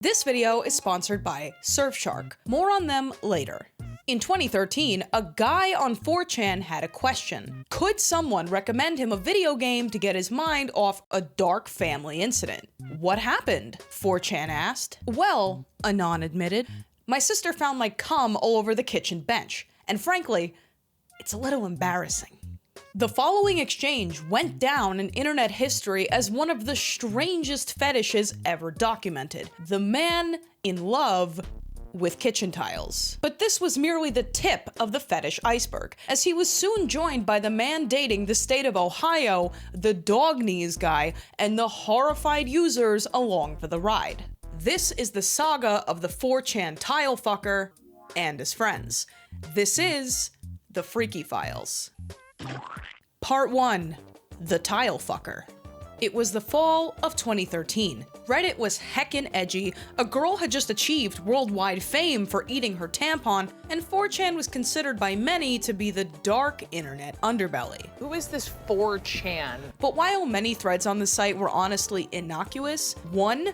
This video is sponsored by Surfshark. More on them later. In 2013, a guy on 4chan had a question. Could someone recommend him a video game to get his mind off a dark family incident? What happened? 4chan asked. Well, Anon admitted, my sister found my cum all over the kitchen bench, and frankly, it's a little embarrassing. The following exchange went down in internet history as one of the strangest fetishes ever documented. The man in love with kitchen tiles. But this was merely the tip of the fetish iceberg, as he was soon joined by the man dating the state of Ohio, the dog knees guy, and the horrified users along for the ride. This is the saga of the 4chan tile fucker and his friends. This is the Freaky Files. Part 1. The Tile Fucker. It was the fall of 2013. Reddit was heckin' edgy, a girl had just achieved worldwide fame for eating her tampon, and 4chan was considered by many to be the dark internet underbelly. Who is this 4chan? But while many threads on the site were honestly innocuous, one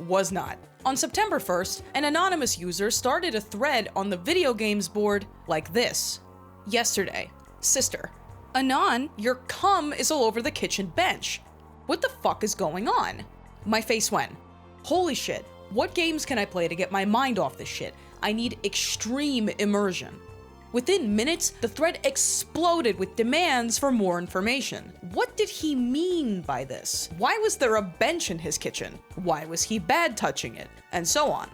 was not. On September 1st, an anonymous user started a thread on the video games board like this. Yesterday, sister. Anon, your cum is all over the kitchen bench. What the fuck is going on? My face went, holy shit, what games can I play to get my mind off this shit? I need extreme immersion. Within minutes, the thread exploded with demands for more information. What did he mean by this? Why was there a bench in his kitchen? Why was he bad touching it? And so on.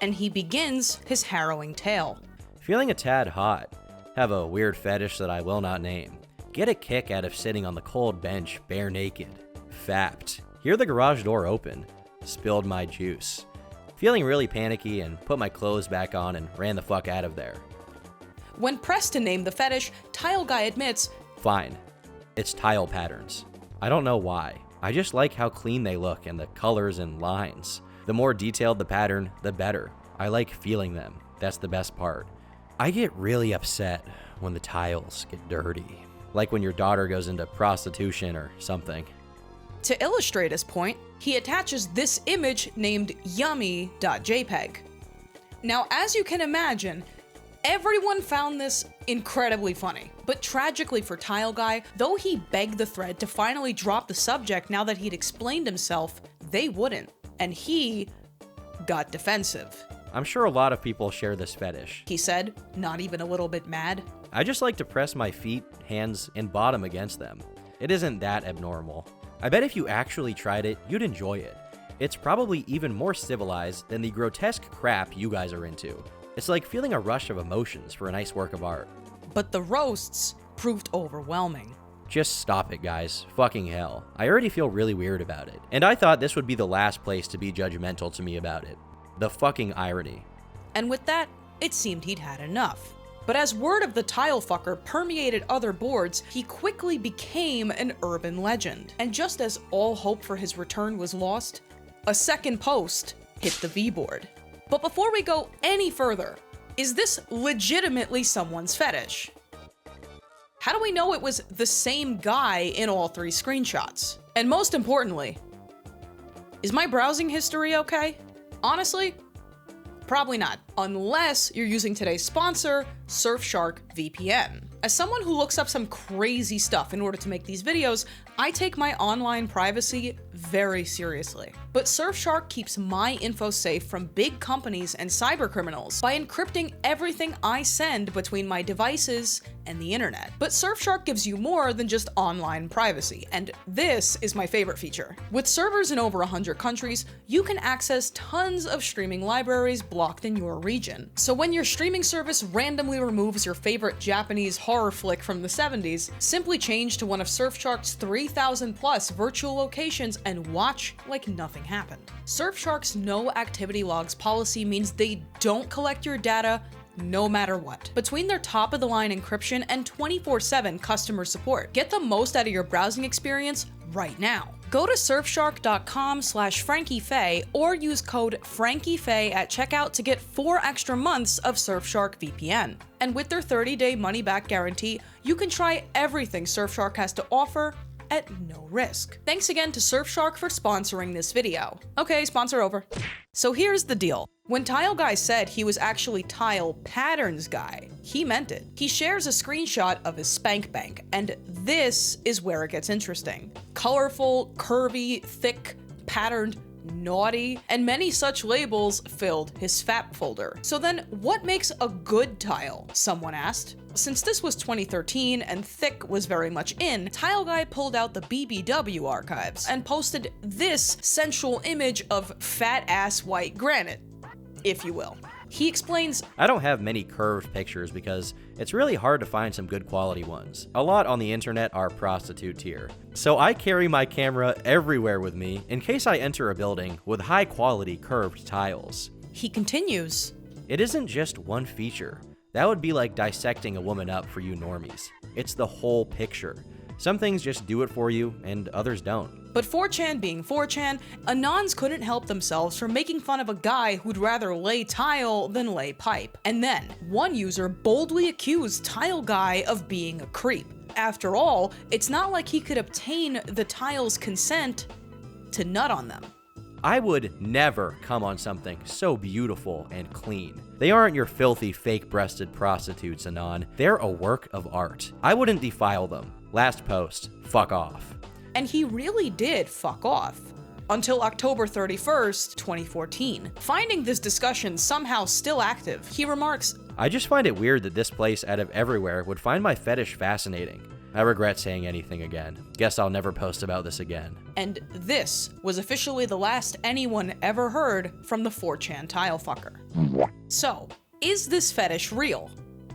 And he begins his harrowing tale. Feeling a tad hot. Have a weird fetish that I will not name. Get a kick out of sitting on the cold bench bare naked. Fapped. Hear the garage door open. Spilled my juice. Feeling really panicky and put my clothes back on and ran the fuck out of there. When pressed to name the fetish, Tile Guy admits, fine. It's tile patterns. I don't know why. I just like how clean they look and the colors and lines. The more detailed the pattern, the better. I like feeling them. That's the best part. I get really upset when the tiles get dirty. Like when your daughter goes into prostitution or something. To illustrate his point, he attaches this image named yummy.jpg. Now, as you can imagine, everyone found this incredibly funny. But tragically for Tile Guy, though he begged the thread to finally drop the subject now that he'd explained himself, they wouldn't. And he got defensive. I'm sure a lot of people share this fetish, he said, not even a little bit mad. I just like to press my feet, hands, and bottom against them. It isn't that abnormal. I bet if you actually tried it, you'd enjoy it. It's probably even more civilized than the grotesque crap you guys are into. It's like feeling a rush of emotions for a nice work of art. But the roasts proved overwhelming. Just stop it, guys. Fucking hell. I already feel really weird about it. And I thought this would be the last place to be judgmental to me about it. The fucking irony. And with that, it seemed he'd had enough. But as word of the tile fucker permeated other boards, he quickly became an urban legend. And just as all hope for his return was lost, a second post hit the V-board. But before we go any further, is this legitimately someone's fetish? How do we know it was the same guy in all three screenshots? And most importantly, is my browsing history okay? Honestly, probably not, unless you're using today's sponsor, Surfshark VPN. As someone who looks up some crazy stuff in order to make these videos, I take my online privacy very seriously. But Surfshark keeps my info safe from big companies and cybercriminals by encrypting everything I send between my devices and the internet. But Surfshark gives you more than just online privacy, and this is my favorite feature. With servers in over 100 countries, you can access tons of streaming libraries blocked in your region. So when your streaming service randomly removes your favorite Japanese horror flick from the 70s, simply change to one of Surfshark's 3,000 plus virtual locations and watch like nothing happened. Surfshark's no activity logs policy means they don't collect your data no matter what. Between their top-of-the-line encryption and 24/7 customer support, get the most out of your browsing experience right now. Go to surfshark.com/FrankieFay or use code FrankieFay at checkout to get 4 extra months of Surfshark VPN. And with their 30-day money-back guarantee, you can try everything Surfshark has to offer at no risk. Thanks again to Surfshark for sponsoring this video. Okay, sponsor over. So here's the deal. When Tile Guy said he was actually Tile Patterns Guy, he meant it. He shares a screenshot of his spank bank, and this is where it gets interesting. Colorful, curvy, thick, patterned, naughty, and many such labels filled his FAP folder. So then, what makes a good tile? Someone asked. Since this was 2013 and thick was very much in, Tile Guy pulled out the BBW archives and posted this sensual image of fat-ass white granite, if you will. He explains, I don't have many curved pictures because it's really hard to find some good quality ones. A lot on the internet are prostitute tier. So I carry my camera everywhere with me in case I enter a building with high quality curved tiles. He continues, it isn't just one feature. That would be like dissecting a woman up for you normies. It's the whole picture. Some things just do it for you and others don't. But 4chan being 4chan, Anons couldn't help themselves from making fun of a guy who'd rather lay tile than lay pipe. And then, one user boldly accused Tile Guy of being a creep. After all, it's not like he could obtain the tile's consent to nut on them. I would never come on something so beautiful and clean. They aren't your filthy, fake-breasted prostitutes, Anon. They're a work of art. I wouldn't defile them. Last post, fuck off. And he really did fuck off. Until October 31st, 2014. Finding this discussion somehow still active, he remarks, I just find it weird that this place out of everywhere would find my fetish fascinating. I regret saying anything again. Guess I'll never post about this again. And this was officially the last anyone ever heard from the 4chan tile fucker. So, is this fetish real?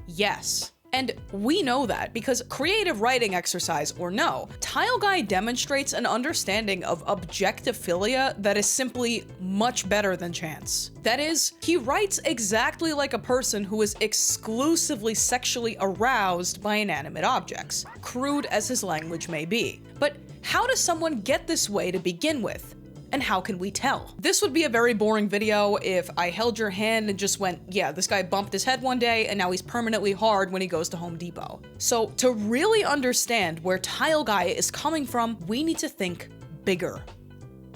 Yes. And we know that because creative writing exercise or no, Tile Guy demonstrates an understanding of objectophilia that is simply much better than chance. That is, he writes exactly like a person who is exclusively sexually aroused by inanimate objects, crude as his language may be. But how does someone get this way to begin with? And how can we tell? This would be a very boring video if I held your hand and just went, yeah, this guy bumped his head one day and now he's permanently hard when he goes to Home Depot. So to really understand where Tile Guy is coming from, we need to think bigger,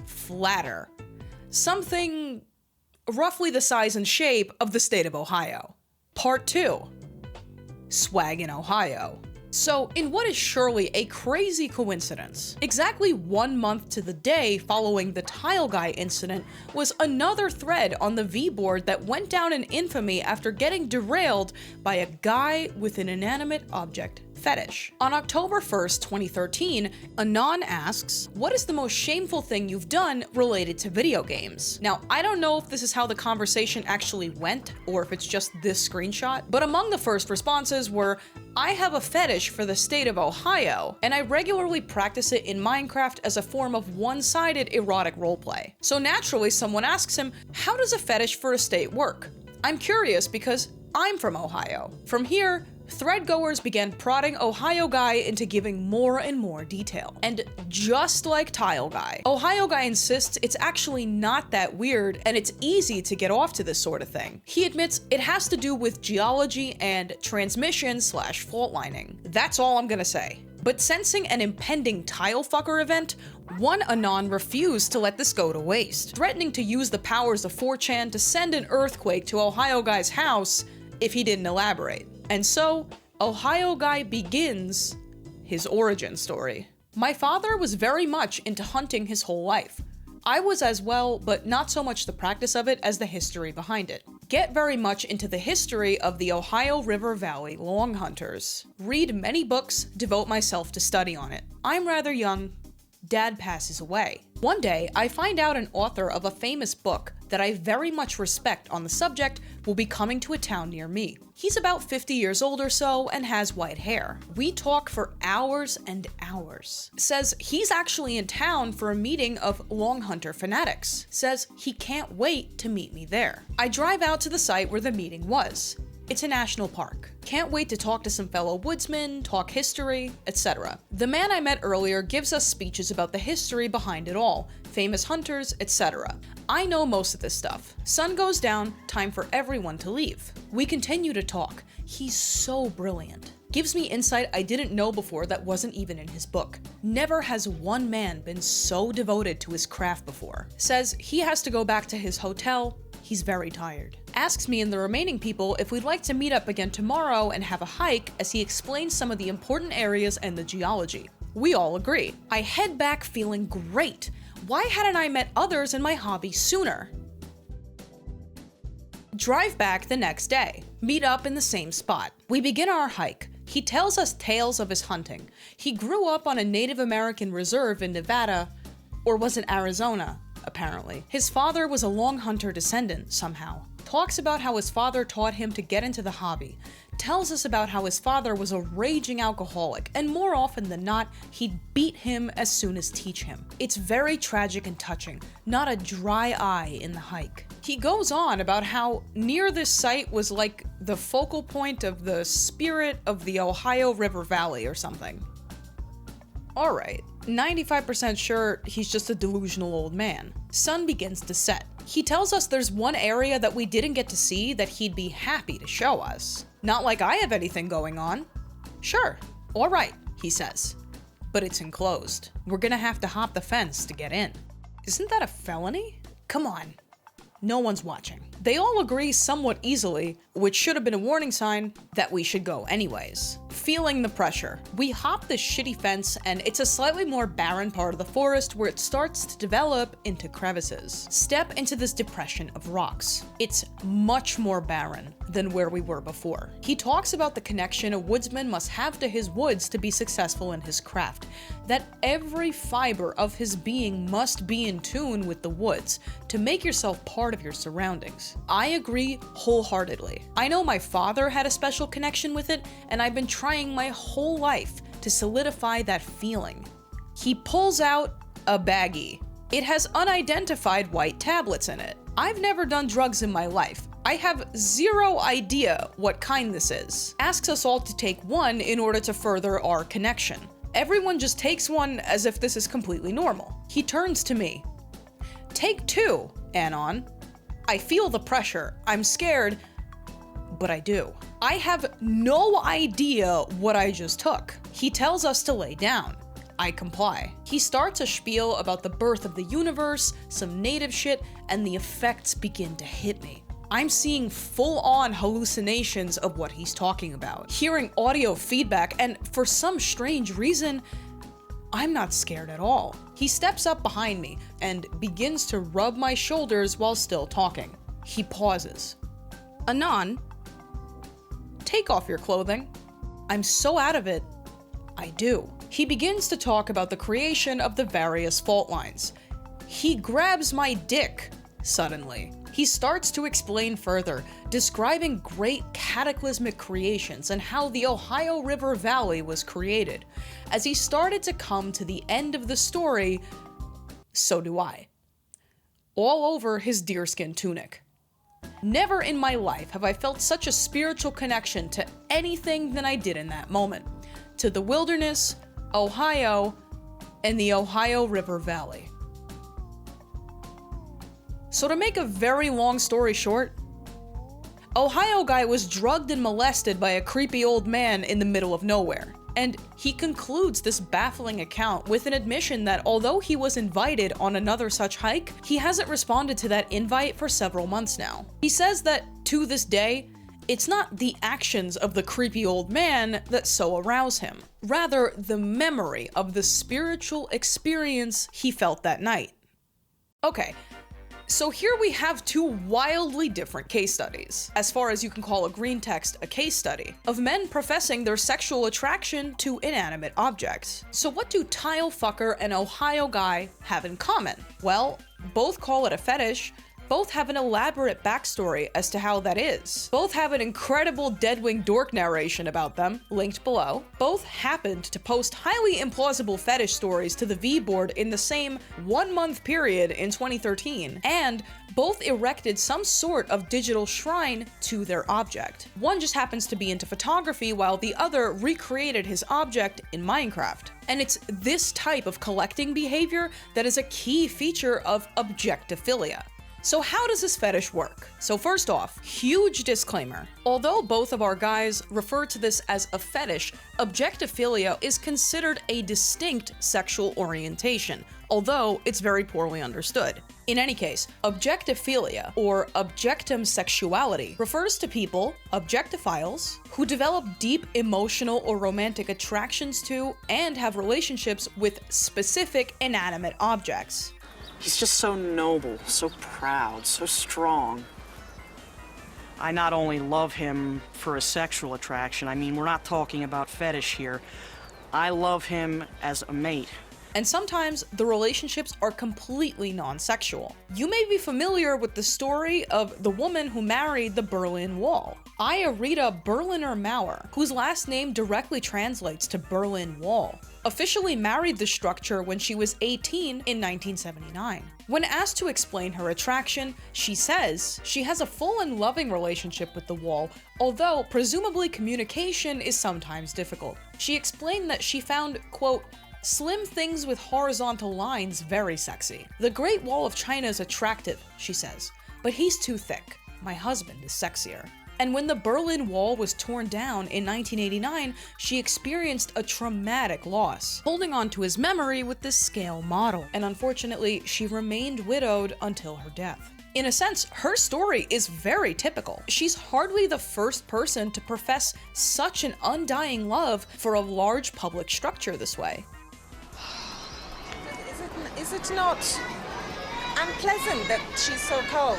flatter, something roughly the size and shape of the state of Ohio. Part 2, swag in Ohio. So, in what is surely a crazy coincidence, exactly 1 month to the day following the Tile Guy incident was another thread on the V-board that went down in infamy after getting derailed by a guy with an inanimate object fetish. On October 1st, 2013, Anon asks, what is the most shameful thing you've done related to video games? Now, I don't know if this is how the conversation actually went, or if it's just this screenshot, but among the first responses were, I have a fetish for the state of Ohio, and I regularly practice it in Minecraft as a form of one-sided erotic roleplay. So naturally, someone asks him, how does a fetish for a state work? I'm curious because I'm from Ohio. From here, threadgoers began prodding Ohio Guy into giving more and more detail. And just like Tile Guy, Ohio Guy insists it's actually not that weird and it's easy to get off to this sort of thing. He admits it has to do with geology and transmission/fault lining. That's all I'm gonna say. But sensing an impending tile fucker event, one Anon refused to let this go to waste, threatening to use the powers of 4chan to send an earthquake to Ohio Guy's house if he didn't elaborate. And so, Ohio Guy begins his origin story. My father was very much into hunting his whole life. I was as well, but not so much the practice of it as the history behind it. Get very much into the history of the Ohio River Valley long hunters. Read many books, devote myself to study on it. I'm rather young. Dad passes away. One day, I find out an author of a famous book that I very much respect on the subject will be coming to a town near me. He's about 50 years old or so and has white hair. We talk for hours and hours. Says he's actually in town for a meeting of long hunter fanatics. Says he can't wait to meet me there. I drive out to the site where the meeting was. It's a national park. Can't wait to talk to some fellow woodsmen, talk history, etc. The man I met earlier gives us speeches about the history behind it all, famous hunters, etc. I know most of this stuff. Sun goes down, time for everyone to leave. We continue to talk. He's so brilliant. Gives me insight I didn't know before that wasn't even in his book. Never has one man been so devoted to his craft before. Says he has to go back to his hotel. He's very tired. Asks me and the remaining people if we'd like to meet up again tomorrow and have a hike as he explains some of the important areas and the geology. We all agree. I head back feeling great. Why hadn't I met others in my hobby sooner? Drive back the next day. Meet up in the same spot. We begin our hike. He tells us tales of his hunting. He grew up on a Native American reserve in Nevada, or was it Arizona, apparently. His father was a long hunter descendant, somehow. Talks about how his father taught him to get into the hobby. Tells us about how his father was a raging alcoholic, and more often than not, he'd beat him as soon as teach him. It's very tragic and touching, not a dry eye in the hike. He goes on about how near this site was like the focal point of the spirit of the Ohio River Valley or something. Alright, 95% sure he's just a delusional old man. Sun begins to set. He tells us there's one area that we didn't get to see that he'd be happy to show us. Not like I have anything going on. Sure, alright, he says. But it's enclosed. We're gonna have to hop the fence to get in. Isn't that a felony? Come on. No one's watching. They all agree somewhat easily, which should have been a warning sign, that we should go anyways. Feeling the pressure, we hop this shitty fence, and it's a slightly more barren part of the forest where it starts to develop into crevices. Step into this depression of rocks. It's much more barren than where we were before. He talks about the connection a woodsman must have to his woods to be successful in his craft, that every fiber of his being must be in tune with the woods to make yourself part of your surroundings. I agree wholeheartedly. I know my father had a special connection with it, and I've been trying my whole life to solidify that feeling. He pulls out a baggie. It has unidentified white tablets in it. I've never done drugs in my life. I have zero idea what kind this is. Asks us all to take one in order to further our connection. Everyone just takes one as if this is completely normal. He turns to me. Take two, Anon. I feel the pressure. I'm scared, but I do. I have no idea what I just took. He tells us to lay down. I comply. He starts a spiel about the birth of the universe, some native shit, and the effects begin to hit me. I'm seeing full-on hallucinations of what he's talking about, hearing audio feedback, and for some strange reason, I'm not scared at all. He steps up behind me and begins to rub my shoulders while still talking. He pauses. Anon, take off your clothing. I'm so out of it, I do. He begins to talk about the creation of the various fault lines. He grabs my dick, suddenly. He starts to explain further, describing great cataclysmic creations and how the Ohio River Valley was created. As he started to come to the end of the story, so do I. All over his deerskin tunic. Never in my life have I felt such a spiritual connection to anything than I did in that moment. To the wilderness, Ohio, and the Ohio River Valley. So to make a very long story short, Ohio guy was drugged and molested by a creepy old man in the middle of nowhere. And he concludes this baffling account with an admission that although he was invited on another such hike, he hasn't responded to that invite for several months now. He says that, to this day, it's not the actions of the creepy old man that so arouse him, rather the memory of the spiritual experience he felt that night. Okay, so here we have two wildly different case studies, as far as you can call a green text a case study, of men professing their sexual attraction to inanimate objects. So what do Tile Fucker and Ohio Guy have in common? Well, both call it a fetish, Both have an elaborate backstory as to how that is. Both have an incredible Deadwing Dork narration about them, linked below. Both happened to post highly implausible fetish stories to the V-board in the same 1-month period in 2013, and both erected some sort of digital shrine to their object. One just happens to be into photography, while the other recreated his object in Minecraft. And it's this type of collecting behavior that is a key feature of objectophilia. So how does this fetish work? So first off, huge disclaimer. Although both of our guys refer to this as a fetish, objectophilia is considered a distinct sexual orientation, although it's very poorly understood. In any case, objectophilia, or objectum sexuality, refers to people, objectophiles, who develop deep emotional or romantic attractions to and have relationships with specific inanimate objects. He's just so noble, so proud, so strong. I not only love him for his sexual attraction, I mean, we're not talking about fetish here. I love him as a mate. And sometimes the relationships are completely non-sexual. You may be familiar with the story of the woman who married the Berlin Wall, Aya-Rita Berliner Mauer, whose last name directly translates to Berlin Wall, officially married the structure when she was 18 in 1979. When asked to explain her attraction, she says she has a full and loving relationship with the wall, although presumably communication is sometimes difficult. She explained that she found, quote, slim things with horizontal lines very sexy. The Great Wall of China is attractive, she says, but he's too thick. My husband is sexier. And when the Berlin Wall was torn down in 1989, she experienced a traumatic loss, holding on to his memory with this scale model. And unfortunately, she remained widowed until her death. In a sense, her story is very typical. She's hardly the first person to profess such an undying love for a large public structure this way. Is it not unpleasant that she's so cold?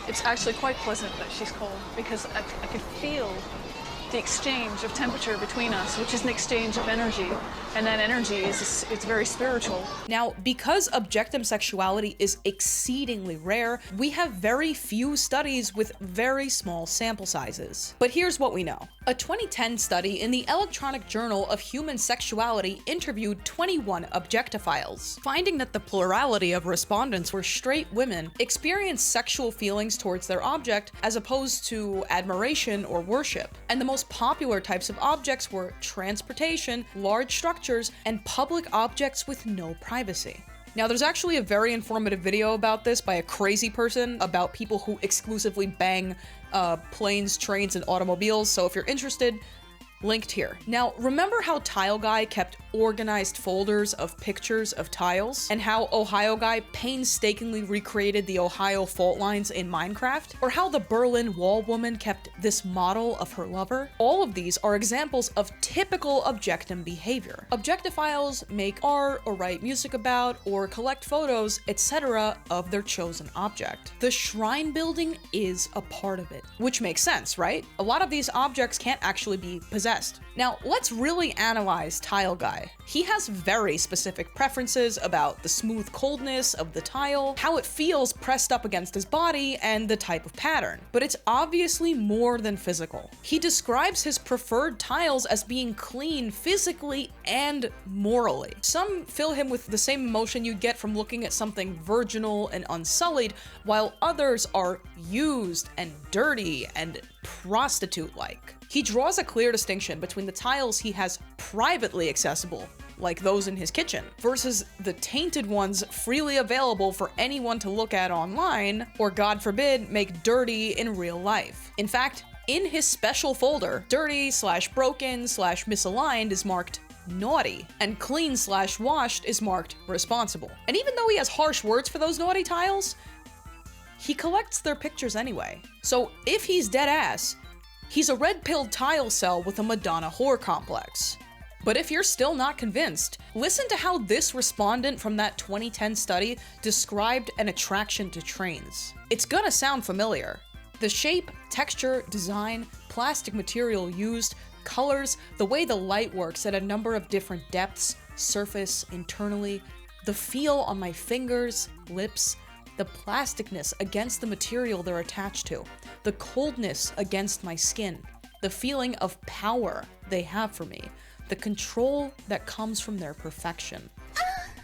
It's actually quite pleasant that she's cold, because I could feel the exchange of temperature between us, which is an exchange of energy, and that energy it's very spiritual. Now, because objectum sexuality is exceedingly rare, we have very few studies with very small sample sizes. But here's what we know. A 2010 study in the Electronic Journal of Human Sexuality interviewed 21 objectophiles, finding that the plurality of respondents were straight women experienced sexual feelings towards their object as opposed to admiration or worship. And the most popular types of objects were transportation, large structures, and public objects with no privacy. Now, there's actually a very informative video about this by a crazy person about people who exclusively bang planes, trains, and automobiles, so if you're interested, linked here. Now, remember how Tile Guy kept organized folders of pictures of tiles, and how Ohio Guy painstakingly recreated the Ohio fault lines in Minecraft? Or how the Berlin Wall woman kept this model of her lover? All of these are examples of typical objectum behavior. Objectophiles make art or write music about or collect photos, etc. of their chosen object. The shrine building is a part of it, which makes sense, right? A lot of these objects can't actually be possessed. Now, let's really analyze Tile Guy. He has very specific preferences about the smooth coldness of the tile, how it feels pressed up against his body, and the type of pattern. But it's obviously more than physical. He describes his preferred tiles as being clean physically and morally. Some fill him with the same emotion you get from looking at something virginal and unsullied, while others are used and dirty and prostitute-like. He draws a clear distinction between the tiles he has privately accessible, like those in his kitchen, versus the tainted ones freely available for anyone to look at online, or God forbid, make dirty in real life. In fact, in his special folder, dirty/broken/misaligned is marked naughty, and clean/washed is marked responsible. And even though he has harsh words for those naughty tiles, he collects their pictures anyway. So if he's dead ass, he's a red-pilled tile cell with a Madonna whore complex. But if you're still not convinced, listen to how this respondent from that 2010 study described an attraction to trains. It's gonna sound familiar. The shape, texture, design, plastic material used, colors, the way the light works at a number of different depths, surface, internally, the feel on my fingers, lips, the plasticness against the material they're attached to, the coldness against my skin, the feeling of power they have for me, the control that comes from their perfection.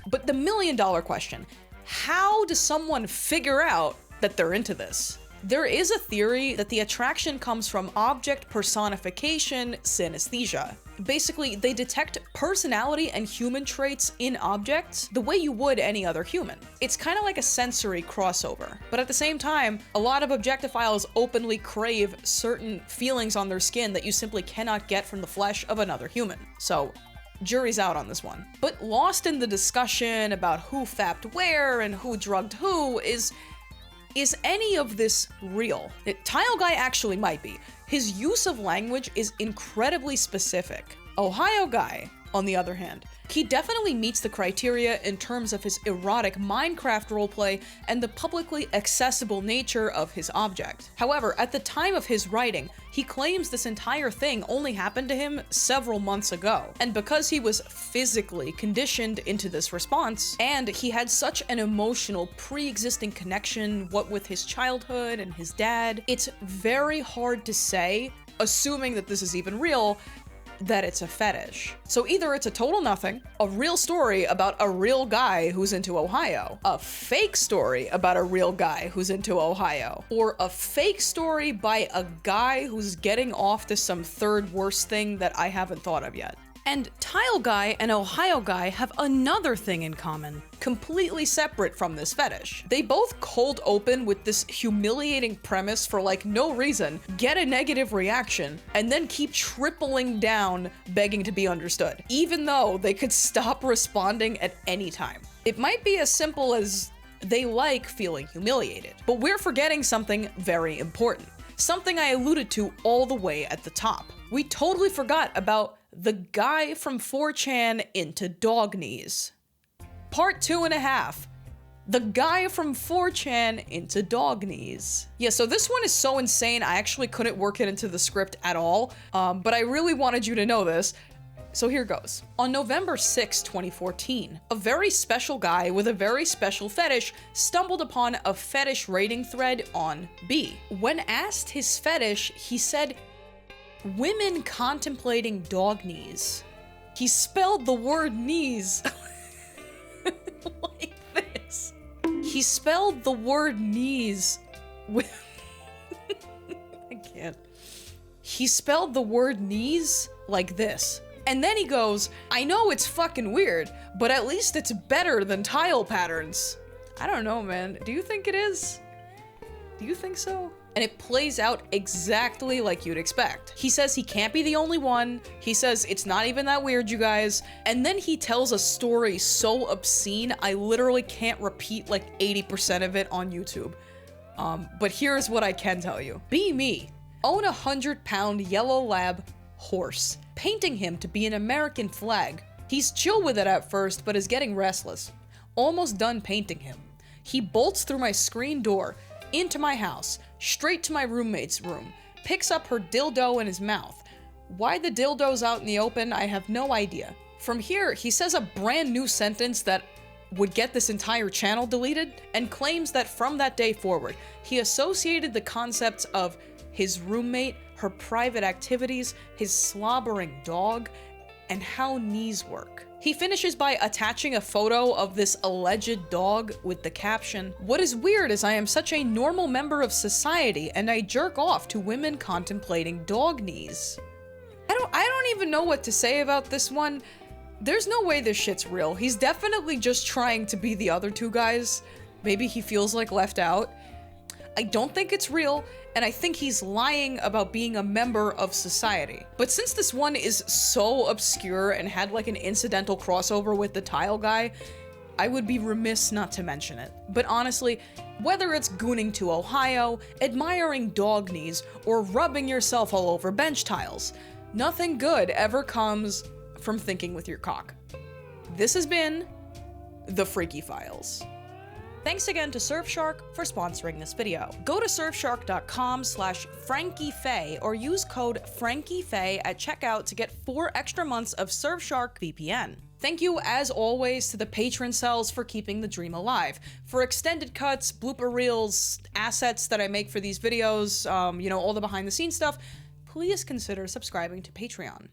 But the million-dollar question, how does someone figure out that they're into this? There is a theory that the attraction comes from object personification synesthesia. Basically, they detect personality and human traits in objects the way you would any other human. It's kind of like a sensory crossover, but at the same time, a lot of objectophiles openly crave certain feelings on their skin that you simply cannot get from the flesh of another human. So, jury's out on this one. But lost in the discussion about who fapped where and who drugged who is any of this real? Tile Guy actually might be. His use of language is incredibly specific. Ohio Guy, on the other hand, he definitely meets the criteria in terms of his erotic Minecraft roleplay and the publicly accessible nature of his object. However, at the time of his writing, he claims this entire thing only happened to him several months ago. And because he was physically conditioned into this response, and he had such an emotional pre-existing connection, what with his childhood and his dad, it's very hard to say, assuming that this is even real, that it's a fetish. So either it's a total nothing, a real story about a real guy who's into Ohio, a fake story about a real guy who's into Ohio, or a fake story by a guy who's getting off to some third worst thing that I haven't thought of yet. And Tile Guy and Ohio Guy have another thing in common, completely separate from this fetish. They both cold open with this humiliating premise for like no reason, get a negative reaction, and then keep tripling down begging to be understood, even though they could stop responding at any time. It might be as simple as they like feeling humiliated, but we're forgetting something very important. Something I alluded to all the way at the top. We totally forgot about the guy from 4chan into dog knees. Part 2.5. The guy from 4chan into dog knees. Yeah, so this one is so insane, I actually couldn't work it into the script at all, but I really wanted you to know this. So here goes. On November 6, 2014, a very special guy with a very special fetish stumbled upon a fetish rating thread on B. When asked his fetish, he said, "Women contemplating dog knees." He spelled the word knees like this. He spelled the word knees with... I can't. He spelled the word knees like this. And then he goes, "I know it's fucking weird, but at least it's better than tile patterns." I don't know, man. Do you think it is? Do you think so? And it plays out exactly like you'd expect. He says he can't be the only one. He says it's not even that weird, you guys. And then he tells a story so obscene, I literally can't repeat like 80% of it on YouTube. But here's what I can tell you. Be me. Own a 100-pound yellow lab horse, painting him to be an American flag. He's chill with it at first, but is getting restless. Almost done painting him. He bolts through my screen door, into my house, straight to my roommate's room, picks up her dildo in his mouth. Why the dildo's out in the open, I have no idea. From here, he says a brand new sentence that would get this entire channel deleted, and claims that from that day forward, he associated the concepts of his roommate, her private activities, his slobbering dog, and how knees work. He finishes by attaching a photo of this alleged dog with the caption, "What is weird is I am such a normal member of society and I jerk off to women contemplating dog knees." I don't even know what to say about this one. There's no way this shit's real. He's definitely just trying to be the other two guys. Maybe he feels like left out. I don't think it's real, and I think he's lying about being a member of society. But since this one is so obscure and had like an incidental crossover with the tile guy, I would be remiss not to mention it. But honestly, whether it's gooning to Ohio, admiring dog knees, or rubbing yourself all over bench tiles, nothing good ever comes from thinking with your cock. This has been The Freaky Files. Thanks again to Surfshark for sponsoring this video. Go to surfshark.com/FrankieFay or use code FrankieFay at checkout to get 4 extra months of Surfshark VPN. Thank you, as always, to the patron cells for keeping the dream alive. For extended cuts, blooper reels, assets that I make for these videos, all the behind-the-scenes stuff, please consider subscribing to Patreon.